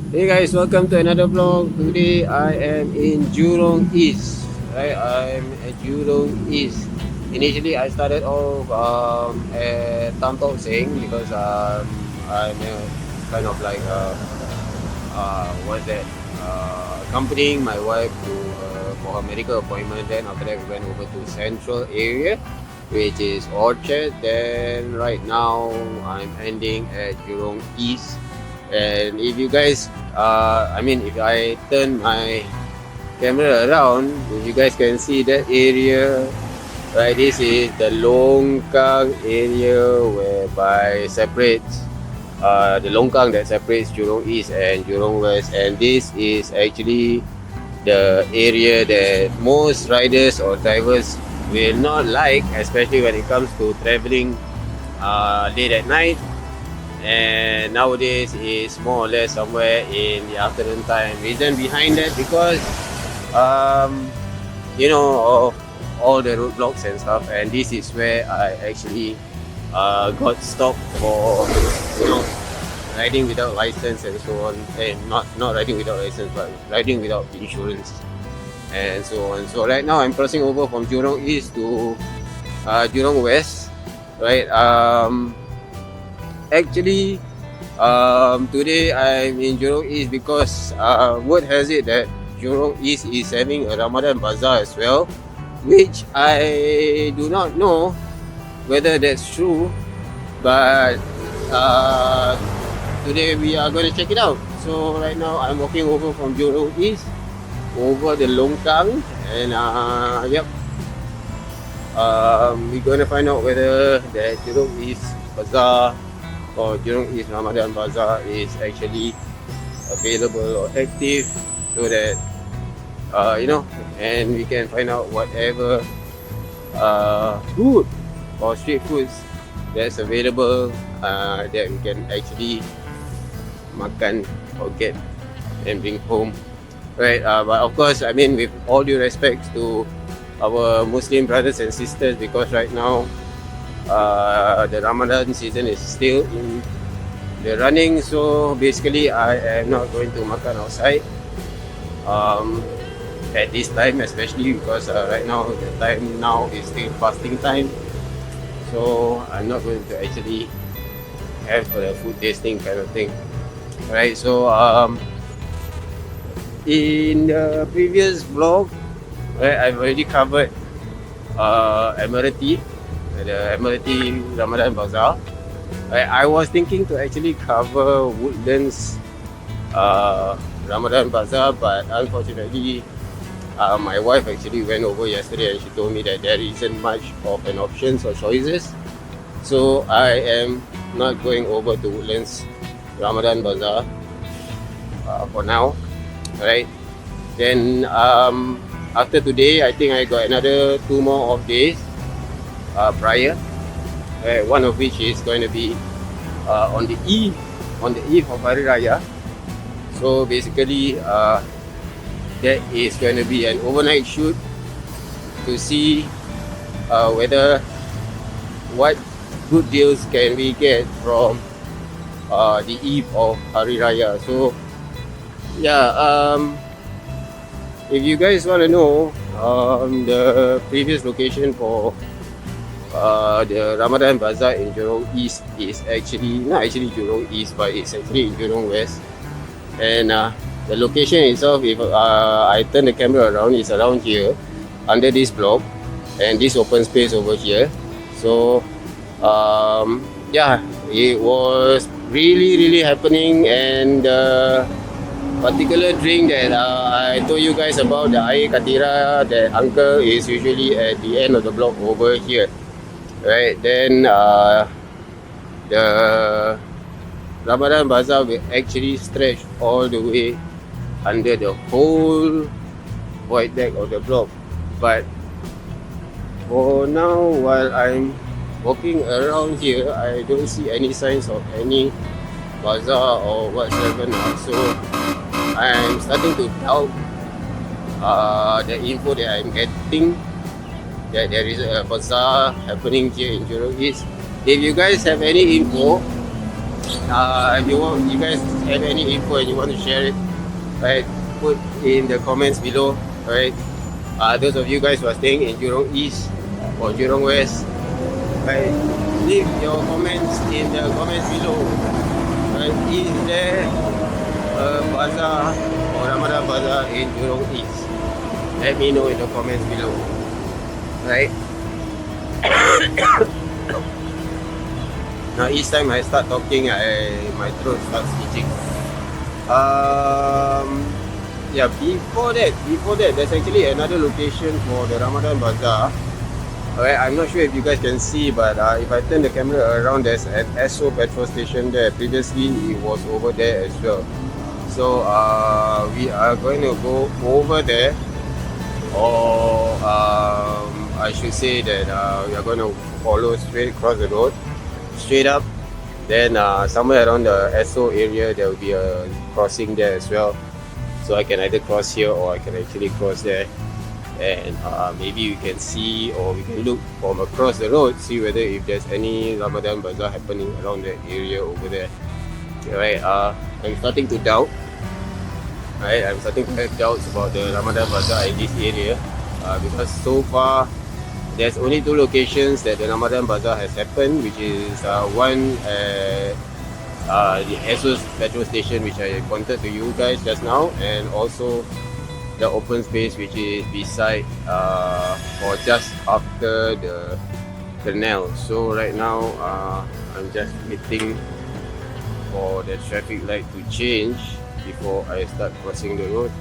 Hey guys, welcome to another vlog. Today I am in Jurong East. Right, I'm at Jurong East. Initially, I started off at Tam Tok Seng because I'm kind of like what's that? Accompanying my wife to for her medical appointment. Then after that, we went over to Central area, which is Orchard. Then right now, I'm ending at Jurong East. And if you guys, if I turn my camera around, you guys can see that area. Right, this is the Longkang area whereby separates the Longkang that separates Jurong East and Jurong West, and this is actually the area that most riders or drivers will not like, especially when it comes to traveling late at night. And nowadays is more or less somewhere in the afternoon time. Reason behind that because of all the roadblocks and stuff, and this is where I actually got stopped for riding without license and so on, and not riding without license but riding without insurance and so on. So right now I'm crossing over from Jurong East to Jurong West, right? Actually, today I'm in Jurong East because word has it that Jurong East is having a Ramadan Bazaar as well, which I do not know whether that's true, but today we are going to check it out. So right now I'm walking over from Jurong East over the Longkang, and we're going to find out whether the Jurong East Bazaar or Jurong East Ramadan Bazaar is actually available or active, so that and we can find out whatever food or street foods that's available that we can actually makan or get and bring home, right? But of course, I mean, with all due respect to our Muslim brothers and sisters, because right now the Ramadan season is still in the running, so basically I am not going to makan outside at this time, especially because right now the time now is still fasting time, so I'm not going to actually have the food tasting kind of thing, right? So in the previous vlog, right, I've already covered Admiralty, the Admiralty Ramadan Bazaar. I was thinking to actually cover Woodlands Ramadan Bazaar, but unfortunately my wife actually went over yesterday and she told me that there isn't much of an options or choices, so I am not going over to Woodlands Ramadan Bazaar for now, right? Then after today, I think I got another 2 more off days prior, one of which is going to be on the eve of Hari Raya. So basically that is going to be an overnight shoot to see whether what good deals can we get from the eve of Hari Raya. So yeah, if you guys want to know the previous location for the Ramadan Bazaar in Jurong East is actually not actually Jurong East, but it's actually in Jurong West. And the location itself, if I turn the camera around, is around here under this block and this open space over here. So yeah, it was really happening, and particular drink that I told you guys about, the Air Katirah, that uncle is usually at the end of the block over here, right? Then the Ramadan Bazaar will actually stretch all the way under the whole void deck of the block. But for now, while I'm walking around here, I don't see any signs of any bazaar or whatsoever now. So I'm starting to doubt the info that I'm getting, that there is a bazaar happening here in Jurong East. If you guys have any info, If you guys have any info and you want to share it, right, put in the comments below, right? Those of you guys who are staying in Jurong East or Jurong West, right, leave your comments in the comments below. Right, is there a bazaar or Ramadan Bazaar in Jurong East? Let me know in the comments below. Right. Now each time I start talking, my throat starts itching. Yeah, before that, there's actually another location for the Ramadan Bazaar. Alright, I'm not sure if you guys can see, but if I turn the camera around, there's an Esso petrol station there. Previously, it was over there as well. So we are going to go over there, or I should say that we are going to follow straight across the road, straight up. Then somewhere around the Esso area, there will be a crossing there as well. So I can either cross here or I can actually cross there. And maybe we can see, or we can look from across the road, see whether if there's any Ramadan Bazaar happening around that area over there. Right, I'm starting to doubt. Right, I'm starting to have doubts about the Ramadan Bazaar in this area because so far there's only 2 locations that the Ramadan Bazaar has happened, which is one at the Essos petrol station, which I pointed to you guys just now, and also the open space which is beside or just after the canal. So right now I'm just waiting for the traffic light to change before I start crossing the road.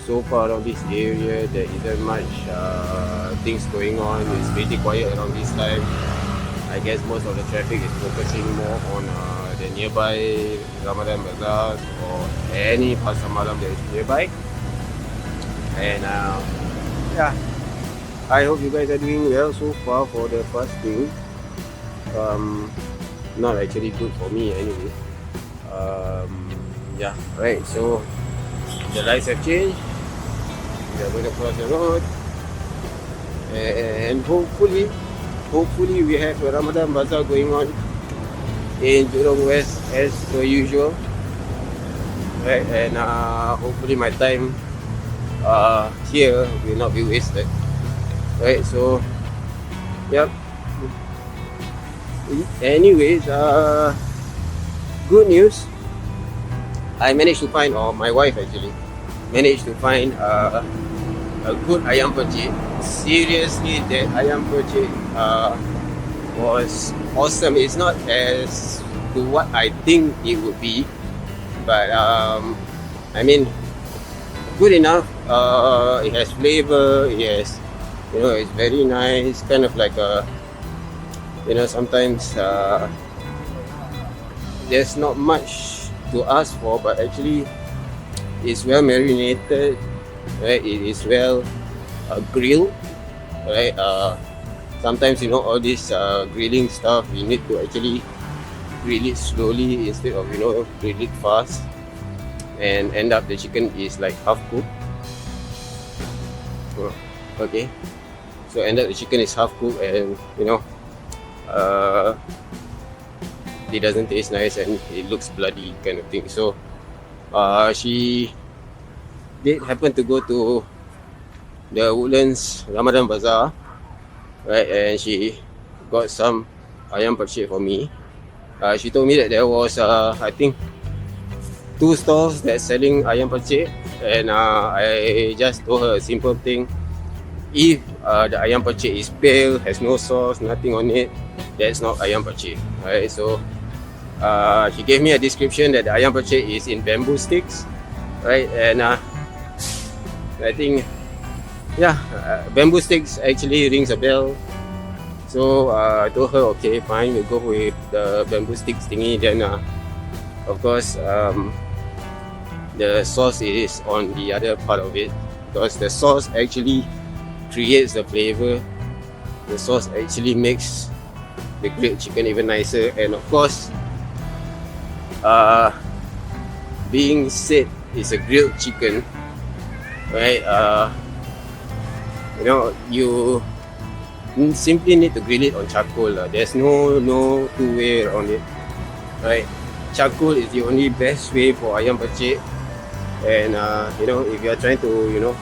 So far around this area there isn't much things going on. It's pretty quiet around this time. I guess most of the traffic is focusing more on the nearby Ramadan Bazaars or any pasar malam that is nearby. And yeah, I hope you guys are doing well so far for the fasting. Not actually good for me anyway. Yeah, right, so the lights have changed. We are going to cross the road, and hopefully we have a Ramadan Bazaar going on in Jurong West as per usual. Right, and hopefully my time here will not be wasted. Right, so yep. Anyways, good news. I managed to find, or my wife actually managed to find a good ayam pencit. Seriously, that ayam pencit was awesome. It's not as to what I think it would be, but I mean, good enough. It has flavor. It has, it's very nice. Kind of like a, sometimes there's not much to ask for, but actually it's well marinated. Right, it is well grilled. Right, sometimes all this grilling stuff, you need to actually grill it slowly instead of grill it fast, and end up the chicken is like half cooked. Okay, so end up the chicken is half cooked, and it doesn't taste nice and it looks bloody kind of thing. So she did happen to go to the Woodlands Ramadan Bazaar, right, and she got some ayam pencit for me. She told me that there was I think 2 stalls that's selling ayam pencit, and I just told her a simple thing. If the ayam pencit is pale, has no sauce, nothing on it, that's not ayam pencit. Right, so she gave me a description that the ayam pencit is in bamboo sticks, right, and I think, yeah, bamboo sticks actually rings a bell. So I told her, okay, fine, we'll go with the bamboo sticks thingy. Then of course the sauce is on the other part of it, because the sauce actually creates the flavor. The sauce actually makes the grilled chicken even nicer. And of course, being said it's a grilled chicken, right, you simply need to grill it on charcoal. There's no two way around it. right? Charcoal is the only best way for ayam pecik. And you know, if you are trying to, you know,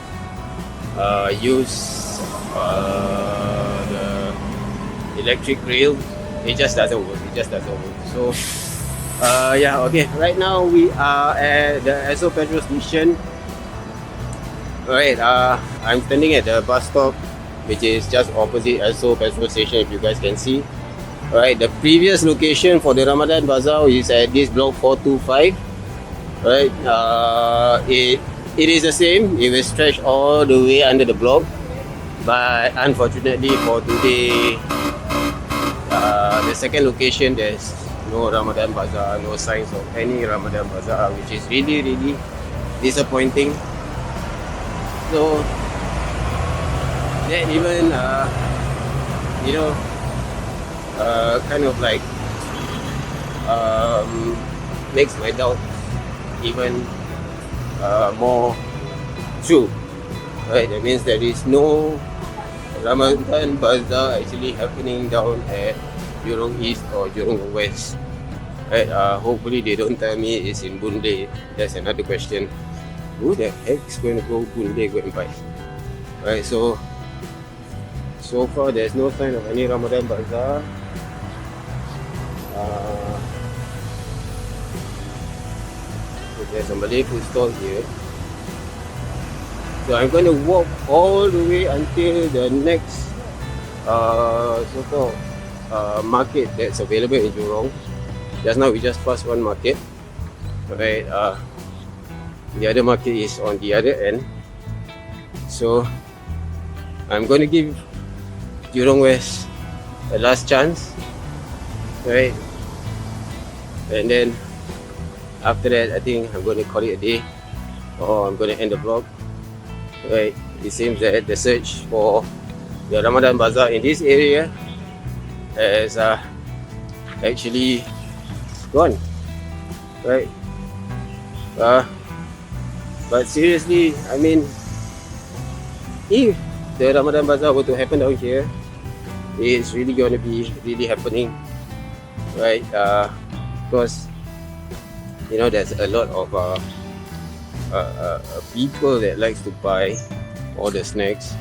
use the electric grill, it just doesn't work. It just doesn't work. So yeah, okay. Right now we are at the Esso petrol station. Alright, I'm standing at the bus stop, which is just opposite Esso petrol station, if you guys can see. Alright, the previous location for the Ramadan Bazaar is at this block 425. Right, it is the same. It will stretch all the way under the block, but unfortunately for today, the second location, there's no Ramadan Bazaar, no signs of any Ramadan Bazaar, which is really disappointing. So that even you know, kind of like makes my doubt even more true, right? That means there is no Ramadan Bazaar actually happening down at Jurong East or Jurong West, right? Hopefully they don't tell me it's in Boon Lay. That's another question. Who the heck is going to go Boon Lay go and buy? Right, so far there's no sign of any Ramadan Bazaar. There's a Malay food stall here. So I'm going to walk all the way until the next so-called market that's available in Jurong. Just now we just passed one market. Right, the other market is on the other end. So I'm going to give Jurong West a last chance. Right, and then after that, I think I'm going to call it a day, or I'm going to end the vlog. Right, it seems that the search for the Ramadan Bazaar in this area has actually gone. Right, but seriously, I mean, if the Ramadan Bazaar were to happen down here, it's really going to be really happening, right? Because you know, there's a lot of people that likes to buy all the snacks,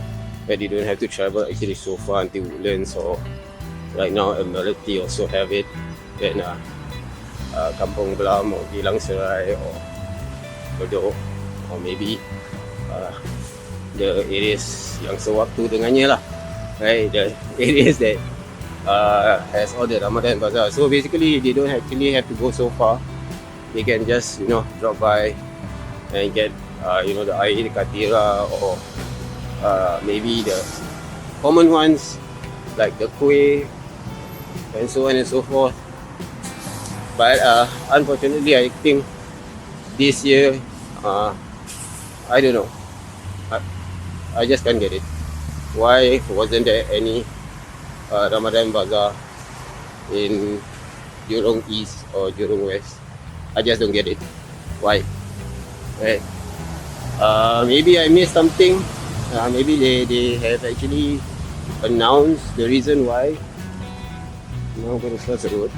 but they don't have to travel actually so far until Woodlands, or right now Admiralty also have it. Then Kampong Glam or Geylang Serai or Bedok, or maybe the areas yang sewaktu dengannya lah, right? The areas that has all the Ramadan Bazaar. So basically they don't actually have to go so far. They can just, you know, drop by and get you know, the Air Katirah, or maybe the common ones like the kuih and so on and so forth. But unfortunately, I think this year, I don't know, I just can't get it. Why wasn't there any Ramadan Bazaar in Jurong East or Jurong West? I just don't get it. Why? Right? Maybe I missed something. Maybe they have actually announced the reason why. Now I'm going to cross the road.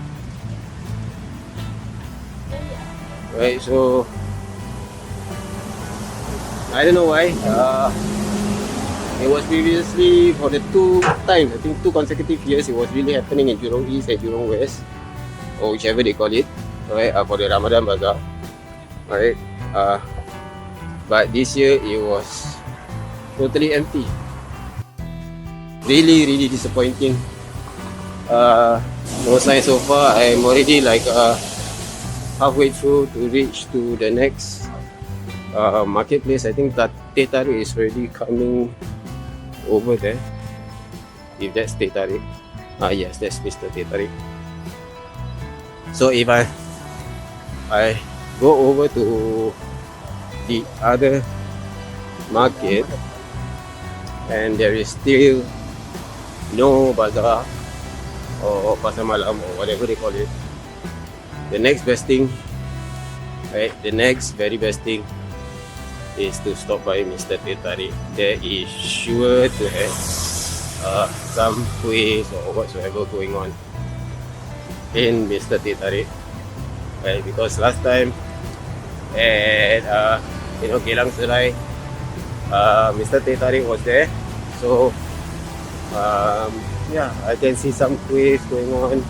Right, so I don't know why. It was previously for the two times, I think 2 consecutive years, it was really happening in Jurong East and Jurong West, or whichever they call it. Right, for the Ramadan Bazaar. Right, but this year it was totally empty. Really disappointing. No sign so far. I'm already like halfway through to reach to the next marketplace. I think that Teh Tarik is already coming over there. If that's Teh Tarik. Yes, that's Mr. Teh Tarik. So if I go over to the other market and there is still no bazaar or pasar malam or whatever they call it, the next best thing, right, the next very best thing is to stop by Mr. Teh Tarik. There is sure to have some quiz or whatsoever going on in Mr. Teh Tarik. right? Because last time at Geylang Serai, Mr. Teh Tarik was there, so yeah, I can see some quiz going on,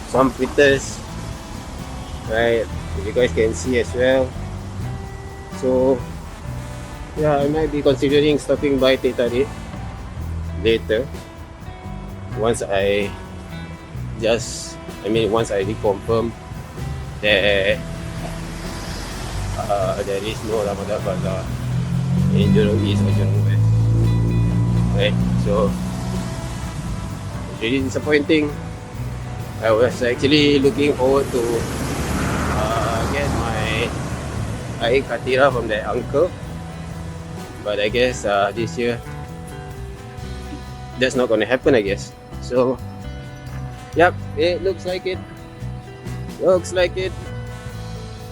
some fritters, right? You guys can see as well. So yeah, I might be considering stopping by Teh Tarik later once I reconfirm that there is no Ramadan Bazaar in Jurong East or Jurong West, right? So it's really disappointing. I was actually looking forward to get my Air Katirah from that uncle, but I guess this year that's not going to happen, I guess. So yep, it looks like it.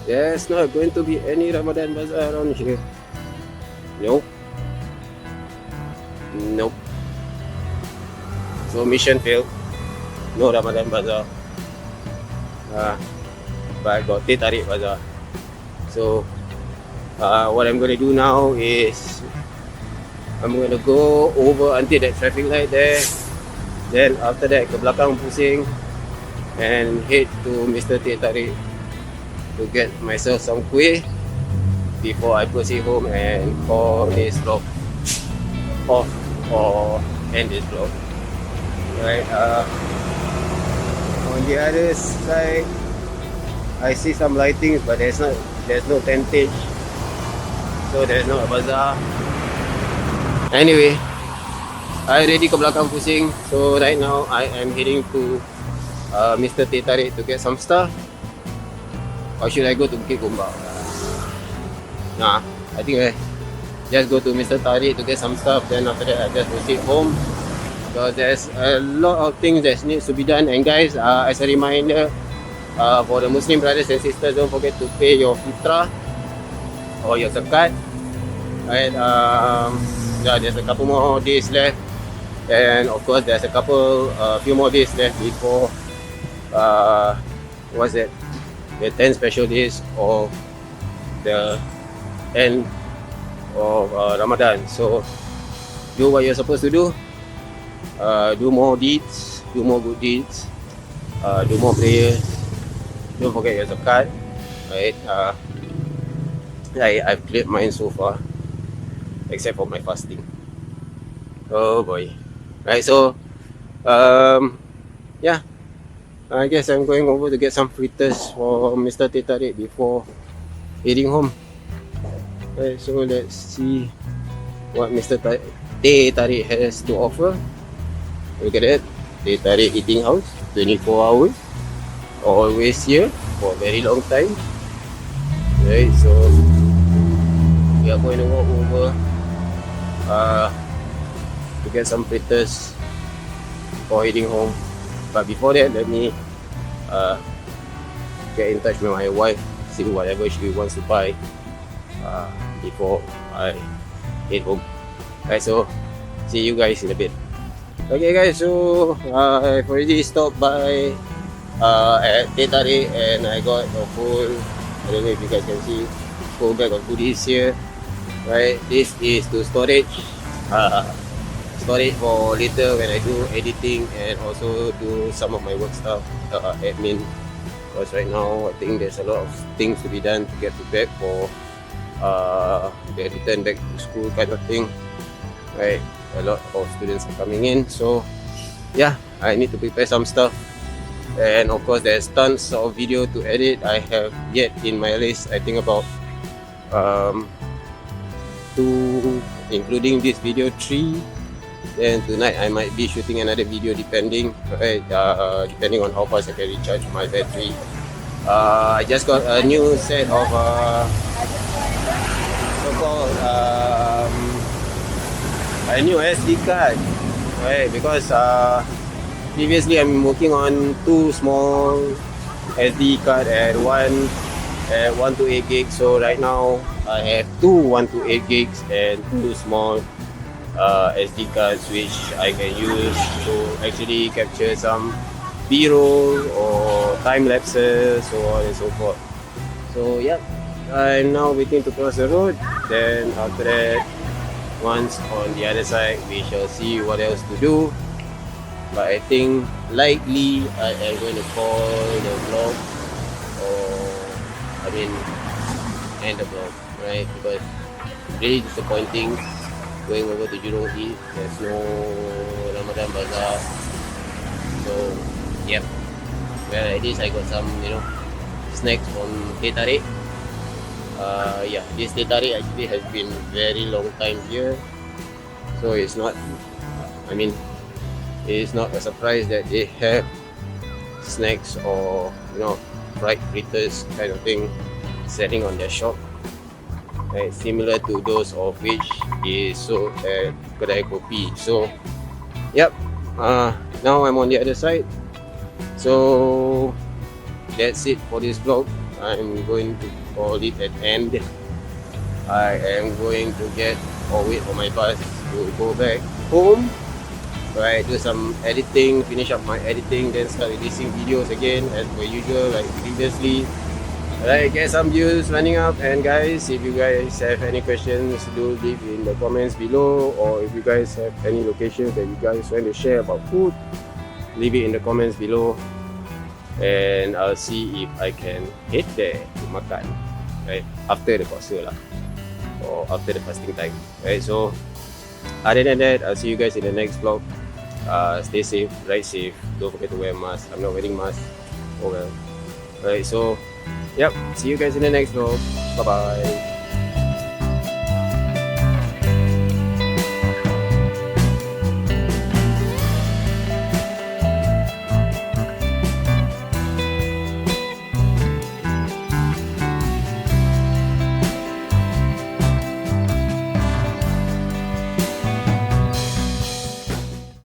There's not going to be any Ramadan Bazaar around here. Nope. So mission failed. No Ramadan Bazaar. But got Teh Tarik Bazaar. So what I'm going to do now is I'm going to go over until that traffic light there. Then after that ke belakang pusing and head to Mr. Teh Tarik to get myself some kuih before I proceed home and call this vlog off or end this vlog. Right, on the other side I see some lightings, but there's no tentage, so there's no bazaar. Anyway, I already ke belakang pusing, so right now I am heading to Mr. Teh Tarik to get some stuff. Or should I go to Bukit Gombak? Nah, I think I just go to Mr. Tarik to get some stuff, then after that I just proceed home. Because there's a lot of things that needs to be done. And guys, as a reminder, for the Muslim brothers and sisters, don't forget to pay your fitrah or your zakat. Right, yeah, there's a couple more days left, and of course there's a few more days left before what's that? The 10 special days of the end of Ramadan. So do what you're supposed to do. Do more deeds, do more good deeds, do more prayers. Don't forget your zakat. Right? I've cleared mine so far, except for my fasting. Oh boy. Right, so yeah, I guess I'm going over to get some fritters for Mr. Teh Tarik before heading home. Right, so let's see what Mr. Teh Tarik has to offer. Look at that, Teh Tarik eating house, 24 hours, always here for a very long time. Right, so we are going to walk over to get some fritters for heading home. But before that, let me get in touch with my wife, see whatever she wants to buy before I head home. Alright, so see you guys in a bit. Okay guys, so I've already stopped by at Teh Tarik and I got a full, I don't know if you guys can see, full bag of goodies here. Right, this is to storage for later when I do editing and also do some of my work stuff, admin. Because right now I think there's a lot of things to be done to get prepared for the return back to school kind of thing. Right, a lot of students are coming in, so yeah, I need to prepare some stuff. And of course there's tons of video to edit. I have yet in my list, I think about 2, including this video, 3. Then tonight I might be shooting another video depending, right, depending on how fast I can recharge my battery. I just got a new set of so-called a new SD card, right? Because previously I'm working on 2 small SD card and one at 128 gigs. So right now I have 2 128 gigs and 2 small SD cards which I can use to actually capture some B-roll or time lapses, so on and so forth. So yep, I'm now waiting to cross the road. Then after that, once on the other side, we shall see what else to do. But I think likely I am going to call the vlog, or I mean end the vlog, right? Because really disappointing going over to Jurong East. There's no Ramadan Bazaar. So yep. Well, at least I got some, snacks from Teh Tarik. Yeah, this Teh Tarik actually has been very long time here. So it's not, it's not a surprise that they have snacks or, fried fritters kind of thing selling on their shop. Right, similar to those of which is sold at Kedai Kopi. So, yep. Now I'm on the other side. So that's it for this vlog. I'm going to call it an end. I am going to get or wait for my bus to go back home. Right, do some editing, finish up my editing, then start releasing videos again as per usual like previously. Alright, get some views running up, and guys, if you guys have any questions, do leave in the comments below, or if you guys have any locations that you guys want to share about food, leave it in the comments below, and I'll see if I can head there to makan, right, after the puasa lah, or after the fasting time, right. So other than that, I'll see you guys in the next vlog. Stay safe, ride safe, don't forget to wear a mask. I'm not wearing mask, oh well. Right, so yep, see you guys in the next vlog. Bye bye.